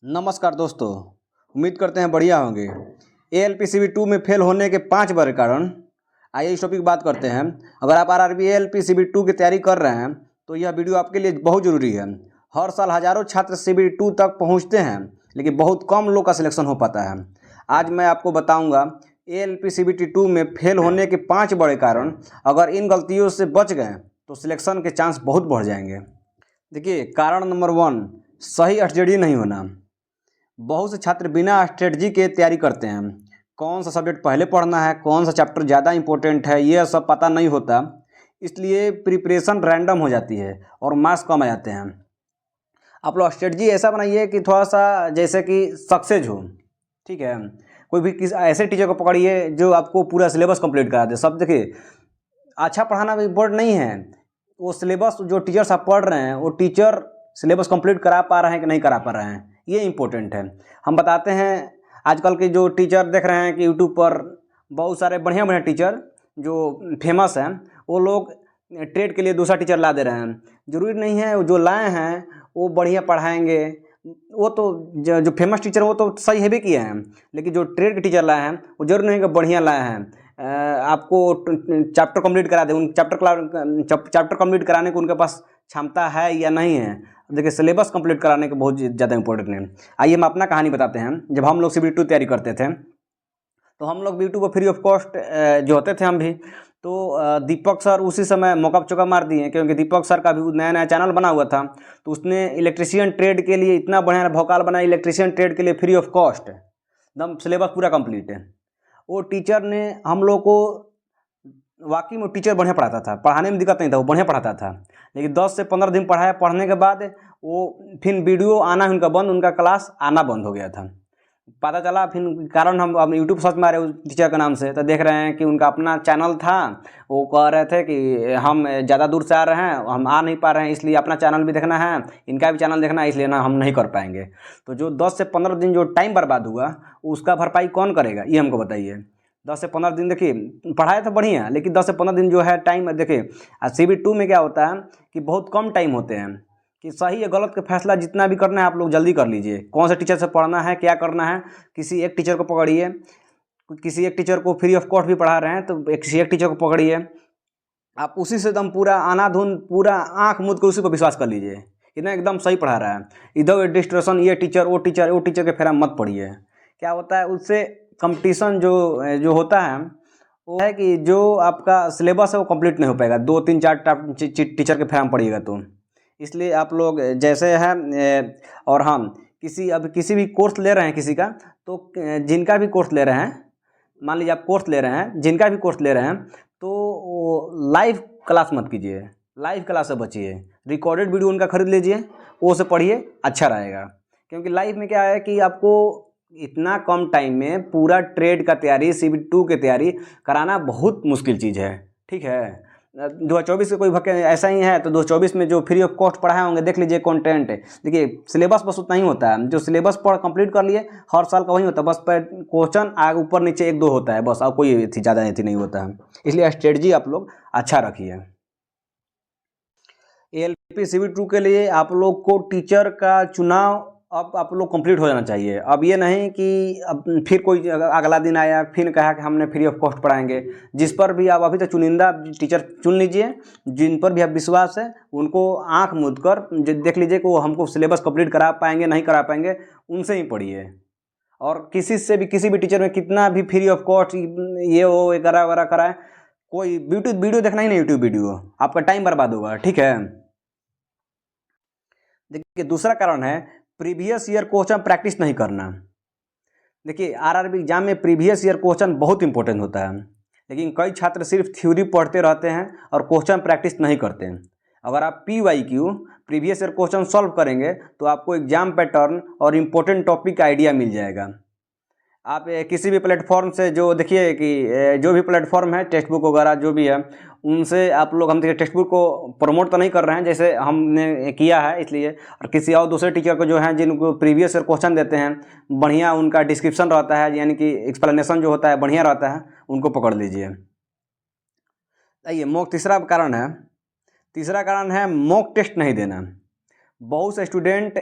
नमस्कार दोस्तों, उम्मीद करते हैं बढ़िया होंगे। ALPCB 2 में फेल होने के 5 बड़े कारण, आइए इस टॉपिक की बात करते हैं। अगर आप RRB ALPCB 2 की तैयारी कर रहे हैं तो यह वीडियो आपके लिए बहुत ज़रूरी है। हर साल हज़ारों छात्र CB 2 तक पहुंचते हैं, लेकिन बहुत कम लोग का सिलेक्शन हो पाता है। आज मैं आपको बताऊंगा ALPCB 2 में फेल होने के 5 बड़े कारण। अगर इन गलतियों से बच गए तो सिलेक्शन के चांस बहुत बढ़ जाएंगे। देखिए, कारण नंबर 1, सही स्ट्रेटजी नहीं होना। बहुत से छात्र बिना स्ट्रेटजी के तैयारी करते हैं। कौन सा सब्जेक्ट पहले पढ़ना है, कौन सा चैप्टर ज़्यादा इंपॉर्टेंट है, यह सब पता नहीं होता। इसलिए प्रिपरेशन रैंडम हो जाती है और मार्क्स कम आ जाते हैं। आप लोग स्ट्रेटजी ऐसा बनाइए कि थोड़ा सा जैसे कि सक्सेस हो। ठीक है, कोई भी किस ऐसे टीचर को पकड़िए जो आपको पूरा सिलेबस कंप्लीट करा दे। सब देखिए, अच्छा पढ़ाना भी इम्पोर्टेंट नहीं है, वो सिलेबस जो टीचर्स आप पढ़ रहे हैं वो टीचर सिलेबस कंप्लीट करा पा रहे हैं कि नहीं करा पा रहे हैं, ये इम्पोर्टेंट है। हम बताते हैं आजकल के जो टीचर देख रहे हैं कि यूट्यूब पर बहुत सारे बढ़िया बढ़िया टीचर जो फेमस हैं, वो लोग ट्रेड के लिए दूसरा टीचर ला दे रहे हैं। ज़रूरी नहीं है जो लाए हैं वो बढ़िया पढ़ाएंगे। वो तो जो फेमस टीचर वो तो सही है भी किए हैं, लेकिन जो ट्रेड के टीचर लाए हैं वो जरूर नहीं कि बढ़िया लाए हैं। आपको चैप्टर कंप्लीट करा दे, उन चैप्टर कंप्लीट कराने को उनके पास क्षमता है या नहीं है। देखिए, सिलेबस कंप्लीट कराने के बहुत ज़्यादा इंपॉर्टेंट है। आइए हम अपना कहानी बताते हैं। जब हम लोग CB 2 तैयारी करते थे तो हम लोग यूट्यूब पर फ्री ऑफ कॉस्ट जो होते थे हम भी, तो दीपक सर उसी समय मौका चौका मार दिए, क्योंकि दीपक सर का भी नया नया चैनल बना हुआ था। तो उसने इलेक्ट्रीशियन ट्रेड के लिए इतना बढ़िया भौकाल बनाया, इलेक्ट्रीशियन ट्रेड के लिए फ्री ऑफ कॉस्ट, एकदम सिलेबस पूरा कंप्लीट है। वो टीचर ने हम लोग को, वाकई में टीचर बढ़िया पढ़ाता था, पढ़ाने में दिक्कत नहीं था, वो बढ़िया पढ़ाता था। लेकिन 10 से 15 दिन पढ़ाया, पढ़ने के बाद वो फिर वीडियो आना उनका बंद, उनका क्लास आना बंद हो गया था। पता चला फिर कारण, हम अब यूट्यूब सर्च मारे उस टीचर के नाम से, तो देख रहे हैं कि उनका अपना चैनल था। वो कह रहे थे कि हम ज़्यादा दूर से आ रहे हैं, हम आ नहीं पा रहे हैं, इसलिए अपना चैनल भी देखना है, इनका भी चैनल देखना है, इसलिए ना हम नहीं कर पाएंगे। तो जो 10 से 15 दिन जो टाइम बर्बाद हुआ, उसका भरपाई कौन करेगा, ये हमको बताइए। 10 से 15 दिन देखिए पढ़ाया तो बढ़िया, लेकिन 10 से 15 दिन जो है टाइम, देखिए CB 2 में क्या होता है कि बहुत कम टाइम होते हैं कि सही या गलत का फैसला जितना भी करना है आप लोग जल्दी कर लीजिए। कौन से टीचर से पढ़ना है, क्या करना है, किसी एक टीचर को पकड़िए। किसी एक टीचर को फ्री ऑफ कॉस्ट भी पढ़ा रहे हैं तो किसी एक टीचर को पकड़िए, आप उसी से एकदम पूरा आनाधुन, पूरा आँख मूंद कर उसी पर विश्वास कर लीजिए, इतना एकदम सही पढ़ा रहा है। इधर डिस्ट्रेशन, ये टीचर वो टीचर वो टीचर के फेरा मत पढ़िए। क्या होता है उससे, कंपटीशन जो होता है वो है कि जो आपका सिलेबस है वो कंप्लीट नहीं हो पाएगा, 2 3 4 टीचर के फेरा में पढ़िएगा तो। इसलिए आप लोग जैसे हैं, और हम किसी भी कोर्स ले रहे हैं किसी का, तो जिनका भी कोर्स ले रहे हैं, मान लीजिए आप कोर्स ले रहे हैं, जिनका भी कोर्स ले रहे हैं, तो लाइव क्लास मत कीजिए, लाइव क्लास से बचिए। रिकॉर्डेड वीडियो उनका खरीद लीजिए, वो से पढ़िए, अच्छा रहेगा। क्योंकि लाइव में क्या है कि आपको इतना कम टाइम में पूरा ट्रेड का तैयारी, CB 2 की तैयारी कराना बहुत मुश्किल चीज़ है। ठीक है, 2024 का कोई ऐसा ही है तो 2024 में जो फ्री ऑफ कॉस्ट पढ़ाए होंगे देख लीजिए कंटेंट। देखिए, सिलेबस बस उतना ही होता है, जो सिलेबस पढ़ कंप्लीट कर लिए हर साल का वही होता है, बस पर क्वेश्चन आगे ऊपर नीचे 1 2 होता है बस, और कोई ज़्यादा नहीं होता है। इसलिए स्ट्रेटजी आप लोग अच्छा रखिए। ALPCB 2 के लिए आप लोग को टीचर का चुनाव अब आप लोग कंप्लीट हो जाना चाहिए। अब ये नहीं कि अब फिर कोई अगला दिन आया फिर कहा कि हमने फ्री ऑफ कॉस्ट पढ़ाएंगे। जिस पर भी आप अभी तो चुनिंदा टीचर चुन लीजिए, जिन पर भी आप विश्वास है, उनको आंख मूंद कर देख लीजिए कि वो हमको सिलेबस कंप्लीट करा पाएंगे नहीं करा पाएंगे, उनसे ही पढ़िए। और किसी भी टीचर में कितना भी फ्री ऑफ कॉस्ट ये वो करा वगैरह कराए, कोई वीडियो देखना ही नहीं, यूट्यूब वीडियो, आपका टाइम बर्बाद होगा। ठीक है, देखिए दूसरा कारण है प्रीवियस ईयर क्वेश्चन प्रैक्टिस नहीं करना। देखिए, RRB एग्जाम में प्रीवियस ईयर क्वेश्चन बहुत इंपॉर्टेंट होता है, लेकिन कई छात्र सिर्फ थ्योरी पढ़ते रहते हैं और क्वेश्चन प्रैक्टिस नहीं करते हैं। अगर आप PYQ previous year question solve करेंगे तो आपको एग्जाम पैटर्न और इम्पोर्टेंट टॉपिक का आइडिया मिल जाएगा। आप किसी भी प्लेटफॉर्म से, जो देखिए कि जो भी प्लेटफॉर्म है, टेक्स्ट बुक वगैरह जो भी है, उनसे आप लोग, हम देखिए टेक्स्ट बुक को प्रमोट तो नहीं कर रहे हैं जैसे हमने किया है इसलिए, और किसी और दूसरे टीचर को जो है जिनको प्रीवियस ईयर क्वेश्चन देते हैं, बढ़िया उनका डिस्क्रिप्शन रहता है, यानी कि एक्सप्लेनेशन जो होता है बढ़िया रहता है, उनको पकड़ लीजिए। आइए तीसरा कारण है मॉक टेस्ट नहीं देना। बहुत से स्टूडेंट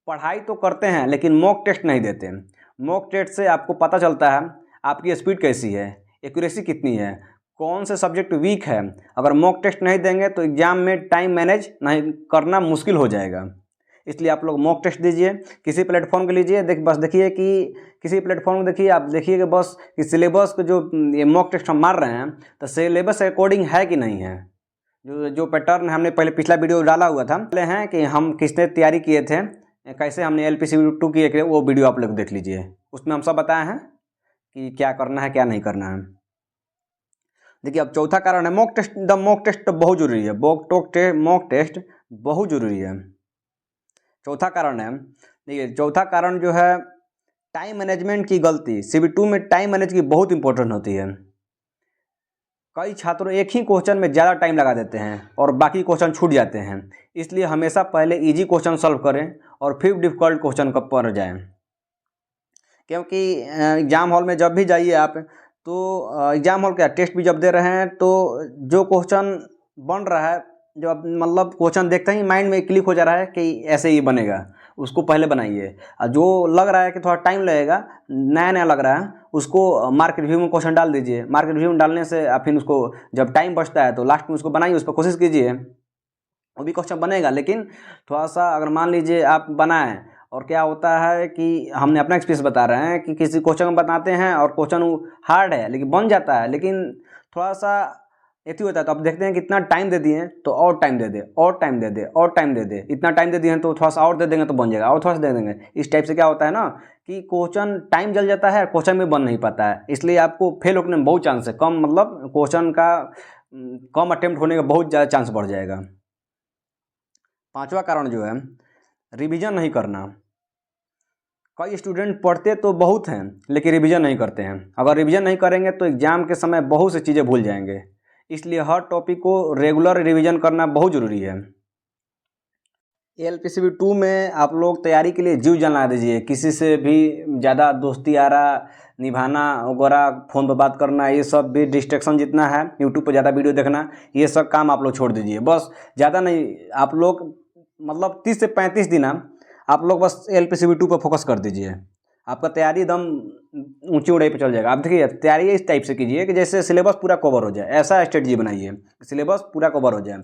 पढ़ाई तो करते हैं लेकिन मॉक टेस्ट नहीं देते। मॉक टेस्ट से आपको पता चलता है आपकी स्पीड कैसी है, एक्यूरेसी कितनी है, कौन से सब्जेक्ट वीक है। अगर मॉक टेस्ट नहीं देंगे तो एग्ज़ाम में टाइम मैनेज नहीं करना मुश्किल हो जाएगा। इसलिए आप लोग मॉक टेस्ट दीजिए, किसी प्लेटफॉर्म के लीजिए। बस देखिए कि किसी प्लेटफॉर्म को देखिए, आप देखिए कि बस कि सिलेबस को जो ये मॉक टेस्ट हम मार रहे हैं तो सिलेबस के अकॉर्डिंग है कि नहीं है। जो पैटर्न हमने पहले पिछला वीडियो डाला हुआ था, पहले हैं कि हम किसने तैयारी किए थे, कैसे हमने LPCB2 किए, वो वीडियो आप लोग देख लीजिए। उसमें हम सब बताए हैं कि क्या करना है क्या नहीं करना है। देखिए अब चौथा कारण है मॉक टेस्ट। मॉक टेस्ट तो बहुत जरूरी है, मॉक टेस्ट बहुत जरूरी है। चौथा कारण है, देखिए चौथा कारण जो है टाइम मैनेजमेंट की गलती। CB2 में टाइम मैनेज की बहुत इंपॉर्टेंट होती है। कई छात्र एक ही क्वेश्चन में ज़्यादा टाइम लगा देते हैं और बाकी क्वेश्चन छूट जाते हैं। इसलिए हमेशा पहले इजी क्वेश्चन सॉल्व करें और फिर डिफ़िकल्ट क्वेश्चन पर जाएं। क्योंकि एग्ज़ाम हॉल में जब भी जाइए आप, तो एग्ज़ाम हॉल क्या टेस्ट भी जब दे रहे हैं तो जो क्वेश्चन बन रहा है, जो आप मतलब क्वेश्चन देखते ही माइंड में क्लिक हो जा रहा है कि ऐसे ही बनेगा, उसको पहले बनाइए। और जो लग रहा है कि थोड़ा टाइम लगेगा, नया नया लग रहा है, उसको मार्क रिव्यू में क्वेश्चन डाल दीजिए। मार्क रिव्यू में डालने से आप फिर उसको जब टाइम बचता है तो लास्ट में उसको बनाइए, उस पर कोशिश कीजिए, वो भी क्वेश्चन बनेगा। लेकिन थोड़ा सा अगर मान लीजिए आप बनाएं और क्या होता है कि हमने अपना एक्सपीरियंस बता रहे हैं कि किसी क्वेश्चन बनाते हैं और क्वेश्चन हार्ड है लेकिन बन जाता है, लेकिन थोड़ा सा ऐसी होता है तो आप देखते हैं कितना टाइम दे दिए तो और टाइम दे दे, और टाइम दे दे, और टाइम दे दे, इतना टाइम दे दिए हैं तो थोड़ा सा और दे देंगे तो बन जाएगा, और थोड़ा सा दे देंगे। इस टाइप से क्या होता है ना कि क्वेश्चन टाइम जल जाता है, क्वेश्चन में बन नहीं पाता है। इसलिए आपको फेल होने में बहुत चांस है, कम मतलब क्वेश्चन का कम अटेम्प्ट होने का बहुत ज़्यादा चांस बढ़ जाएगा। पांचवा कारण जो है रिवीजन नहीं करना। कई स्टूडेंट पढ़ते तो बहुत हैं लेकिन रिवीजन नहीं करते हैं। अगर रिवीजन नहीं करेंगे तो एग्ज़ाम के समय बहुत सी चीज़ें भूल जाएंगे। इसलिए हर टॉपिक को रेगुलर रिवीजन करना बहुत ज़रूरी है। LPCB2 में आप लोग तैयारी के लिए जीव जान लगा दीजिए। किसी से भी ज़्यादा दोस्ती यारा निभाना वगैरह, फ़ोन पर बात करना, ये सब भी डिस्ट्रैक्शन जितना है, यूट्यूब पर ज़्यादा वीडियो देखना, ये सब काम आप लोग छोड़ दीजिए। बस ज़्यादा नहीं, आप लोग मतलब 30 से 35 दिन आप लोग बस LPCB2 पर फोकस कर दीजिए। आपका तैयारी एकदम ऊंची ऊंचाई पे चल जाएगा। आप देखिए तैयारी इस टाइप से कीजिए कि जैसे सिलेबस पूरा कवर हो जाए, ऐसा स्ट्रेटजी बनाइए सिलेबस पूरा कवर हो जाए।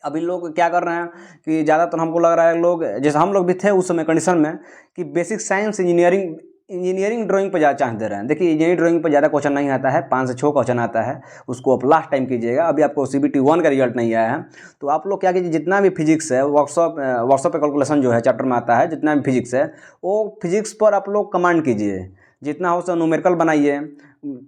अभी लोग क्या कर रहे हैं कि ज़्यादातर हमको लग रहा है लोग, जैसे हम लोग भी थे उस समय कंडीशन में, कि बेसिक साइंस इंजीनियरिंग ड्राइंग पर ज़्यादा चांस दे रहे हैं। देखिए इंजीनियरिंग ड्राइंग पर ज़्यादा क्वेश्चन नहीं आता है, 5 से 6 क्वेश्चन आता है, उसको आप लास्ट टाइम कीजिएगा। अभी आपको CBT1 का रिजल्ट नहीं आया है तो आप लोग क्या कीजिए, जितना भी फिजिक्स है वर्कशॉप पे कैलकुलेशन जो है चैप्टर में आता है, जितना भी फिजिक्स है वो फिजिक्स पर आप लोग कमांड कीजिए, जितना हो सके न्यूमेरिकल बनाइए,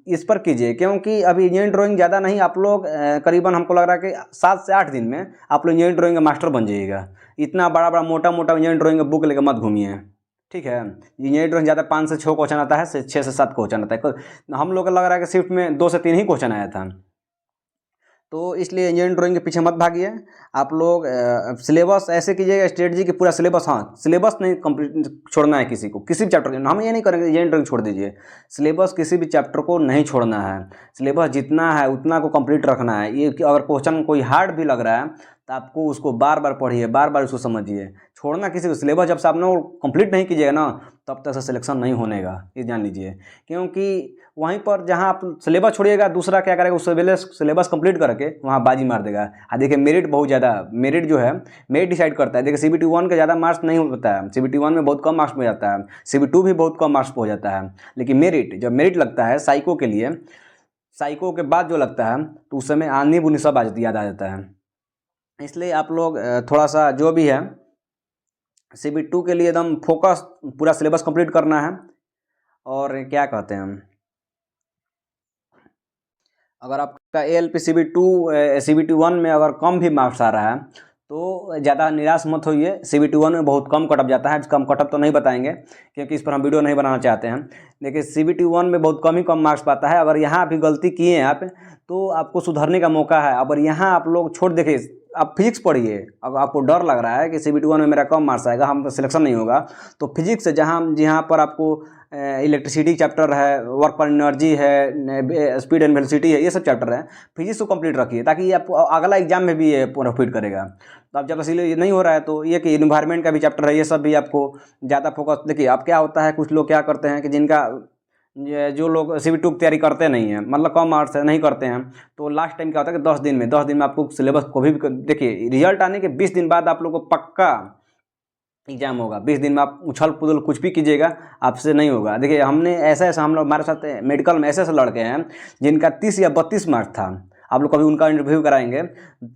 इस पर कीजिए। क्योंकि अभी इंजीनियरिंग ड्राइंग ज़्यादा नहीं, आप लोग करीबन हमको लग रहा है कि 7 से 8 दिन में आप लोग इंजीनियरिंग ड्राइंग का मास्टर बन जाइएगा। इतना बड़ा बड़ा मोटा इंजीनियरिंग ड्राइंग का बुक लेकर मत घूमिए, ठीक है। इंजीनियरिंग ड्राइंग ज़्यादा 5 से 6 क्वेश्चन आता है, 6 से 7 क्वेश्चन आता है। हम लोग को लग रहा है कि शिफ्ट में 2 से 3 ही क्वेश्चन आया था। तो इसलिए इंजीनियरिंग ड्राइंग के पीछे मत भागिए। आप लोग सिलेबस ऐसे कीजिएगा स्ट्रेटजी कि पूरा सिलेबस, हाँ सिलेबस नहीं कंप्लीट छोड़ना है किसी को, किसी भी चैप्टर के। हम ये नहीं करेंगे इंजीनियरिंग ड्राइंग छोड़ दीजिए, सिलेबस किसी भी चैप्टर को नहीं छोड़ना है। सिलेबस जितना है उतना को कंप्लीट रखना है। ये अगर क्वेश्चन कोई हार्ड भी लग रहा है तो आपको उसको बार बार पढ़िए, बार बार उसको समझिए। छोड़ना किसी को, सिलेबस जब से आपने कंप्लीट नहीं कीजिएगा ना तब तक से सिलेक्शन नहीं होनेगा, ये जान लीजिए। क्योंकि वहीं पर जहां आप सिलेबस छोड़िएगा, दूसरा क्या करेगा, उस सिलेबस कंप्लीट करके वहां बाजी मार देगा। देखिए मेरिट बहुत ज़्यादा, मेरिट जो है मेरिट डिसाइड करता है। देखिए CBT1 का ज़्यादा मार्क्स नहीं होता है, CBT1 में बहुत कम मार्क्स हो जाता है, CB2 भी बहुत कम मार्क्स हो जाता है। लेकिन मेरिट, जब मेरिट लगता है साइको के लिए, साइको के बाद जो लगता है तो उस समय आनी बुनी सब याद आ जाता है। इसलिए आप लोग थोड़ा सा जो भी है CB2 के लिए एकदम फोकस, पूरा सिलेबस कंप्लीट करना है। और क्या कहते हैं, अगर आपका LPCB2 CBT1 में अगर कम भी मार्क्स आ रहा है तो ज़्यादा निराश मत होइए। CBT1 में बहुत कम कटअप जाता है, कम कटअप तो नहीं बताएंगे क्योंकि इस पर हम वीडियो नहीं बनाना चाहते हैं। लेकिन CBT1 में बहुत कम मार्क्स पाता है। अगर यहाँ भी गलती किए हैं आप तो आपको सुधरने का मौका है। अगर यहाँ आप लोग छोड़ देखिए, आप फिजिक्स पढ़िए। अगर आपको डर लग रहा है कि CBT 1 में मेरा कम मार्क्स आएगा, हम सिलेक्शन नहीं होगा, तो फिजिक्स जहाँ पर आपको इलेक्ट्रिसिटी चैप्टर है, वर्क पर एनर्जी है, स्पीड एंड वेलोसिटी है, ये सब चैप्टर है, फिजिक्स को कंप्लीट रखिए ताकि ये आपको अगला एग्जाम में भी ये प्रॉफिट करेगा। तो आप जब इसीलिए ये नहीं हो रहा है तो ये कि इन्वायरमेंट का भी चैप्टर है, ये सब भी आपको ज़्यादा फोकस। देखिए अब क्या होता है, कुछ लोग क्या करते हैं कि जिनका जो लोग CBT 2 की तैयारी करते नहीं हैं, मतलब कम मार्क्स नहीं करते हैं, तो लास्ट टाइम क्या होता है कि 10 दिन में आपको सिलेबस को भी देखिए रिजल्ट आने के 20 दिन बाद आप लोग को पक्का एग्जाम होगा। 20 दिन में आप उछल पुदल कुछ भी कीजिएगा, आपसे नहीं होगा। देखिए हमने ऐसा हम लोग, हमारे साथ मेडिकल में ऐसे लड़के हैं जिनका 30 या 32 मार्क्स था। आप लोग कभी उनका इंटरव्यू कराएंगे,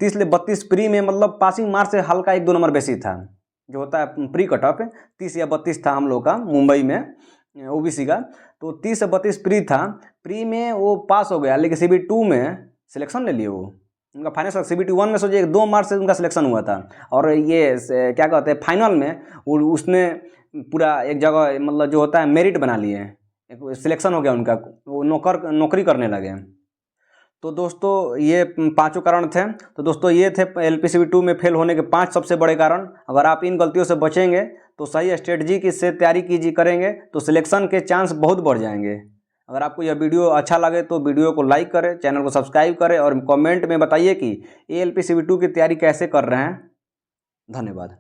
30 से 32 प्री में, मतलब पासिंग मार्क्स से हल्का 1-2 नंबर बेसी था, जो होता है प्री कट ऑफ 30 या 32 था हम लोग का मुंबई में OBC का। तो 30 से 32 प्री था, प्री में वो पास हो गया, लेकिन CBT 2 में सिलेक्शन ले लिए वो। उनका फाइनल CBT 1 में सोचिए 2 मार्क्स से उनका सिलेक्शन हुआ था, और ये क्या कहते हैं फाइनल में उसने पूरा एक जगह, मतलब जो होता है मेरिट बना लिए, एक सिलेक्शन हो गया उनका, वो नौकरी करने लगे। तो दोस्तों ये 5 कारण थे। तो दोस्तों ये थे LPCB 2 में फेल होने के 5 सबसे बड़े कारण। अगर आप इन गलतियों से बचेंगे तो सही स्ट्रेटजी की से तैयारी करेंगे तो सिलेक्शन के चांस बहुत बढ़ जाएंगे। अगर आपको यह वीडियो अच्छा लगे तो वीडियो को लाइक करें, चैनल को सब्सक्राइब करें और कमेंट में बताइए कि LPCB 2 की तैयारी कैसे कर रहे हैं। धन्यवाद।